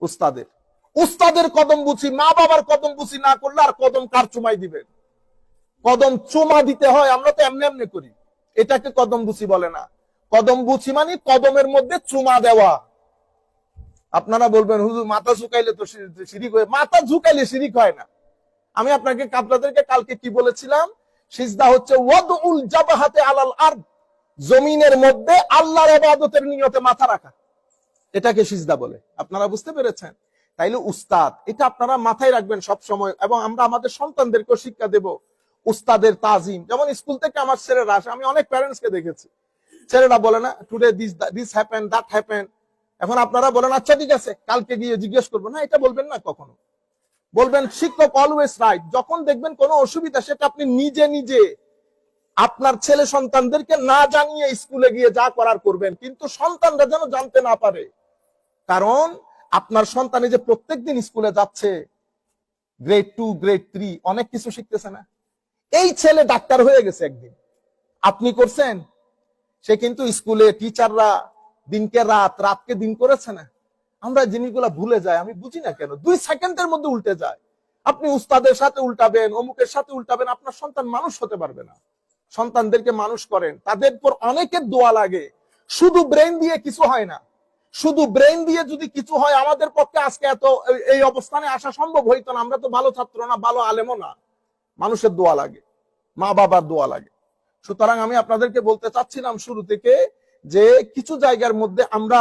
উস্তাদের উস্তাদের কদম বুঝি, মা বাবার কদম বুঝি না করলে আর কদম কার চুমাই দিবেন? কদম চুমা দিতে হয়, আমরা তো এমনি এমনি করি, এটাকে কদম বুঝি বলে না। কদম বুঝি মানে কদমের মধ্যে চুমা দেওয়া। আপনারা বলবেন হুজুর মাথা ঝুঁকাইলে তো শিরিক হয়। মাথা ঝুঁকাইলে শিরিক হয় না। আমি আপনাদেরকে কালকে কি বলেছিলাম? সিজদা হচ্ছে ওয়াদউল জাবাহাতে আলাল আরদ, জমিনের মধ্যে আল্লাহর ইবাদতের নিয়তে মাথা রাখা, এটাকে সিজদা বলে। আপনারা বুঝতে পেরেছেন? তাইলে উস্তাদ, এটা আপনারা মাথায় রাখবেন সব সময়। এবং আমরা আমাদের সন্তানদেরকে শিক্ষা দেব উস্তাদের তাজিম। যেমন স্কুল থেকে আমার ছেলেরা আসে, আমি অনেক প্যারেন্টস কে দেখেছি, ছেলেরা বলে না today this happen, that happen. এখন আপনারা বলেন আচ্ছা ঠিক আছে, কালকে গিয়ে জিজ্ঞেস করবো না, এটা বলবেন না কখনো। বলবেন শিক্ষক অলওয়েজ রাইট। যখন দেখবেন কোনো অসুবিধা, সেটা আপনি নিজে নিজে আপনার ছেলে সন্তানদেরকে না জানিয়ে স্কুলে গিয়ে যা করার করবেন, কিন্তু সন্তানরা যেন জানতে না পারে। কারণ আপনার সন্তান যে প্রত্যেকদিন স্কুলে যাচ্ছে, গ্রেড 2 গ্রেড 3 অনেক কিছু শিখতেছে না। এই ছেলে ডাক্তার হয়ে গেছে একদিন, আপনি করছেন? সে কিন্তু স্কুলে টিচাররা দিনকে রাত, রাতকে দিন করেছে না। আমরা জিনিসগুলা ভুলে যাই, আমি বুঝি না কেন 2 সেকেন্ডের মধ্যে উল্টে যায়। আপনি উস্তাদের সাথে উল্টাবেন, অমুকের সাথে উল্টাবেন, আপনার সন্তান মানুষ হতে পারবে না। সন্তানদেরকে মানুষ করেন, তাদের পর অনেকের দোয়া লাগে। শুধু ব্রেন দিয়ে কিছু হয় না। শুধু ব্রেন দিয়ে যদি কিছু হয়, আমাদের পক্ষে আজকে এত এই অবস্থানে আসা সম্ভব হইতো না। আমরা তো ভালো ছাত্র না, ভালো আলেমও না। মানুষের দোয়া লাগে, মা বাবার দোয়া লাগে। সুতরাং আমি আপনাদেরকে বলতে চাচ্ছিলাম শুরু থেকে যে কিছু জায়গার মধ্যে আমরা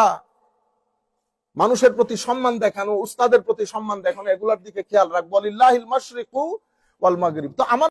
মানুষের প্রতি সম্মান দেখানো, উস্তাদের প্রতি সম্মান দেখানো, এগুলোর দিকে খেয়াল রাখবো। লিল্লাহিল মাশরিকু ওয়াল মাগরিব। তো আমার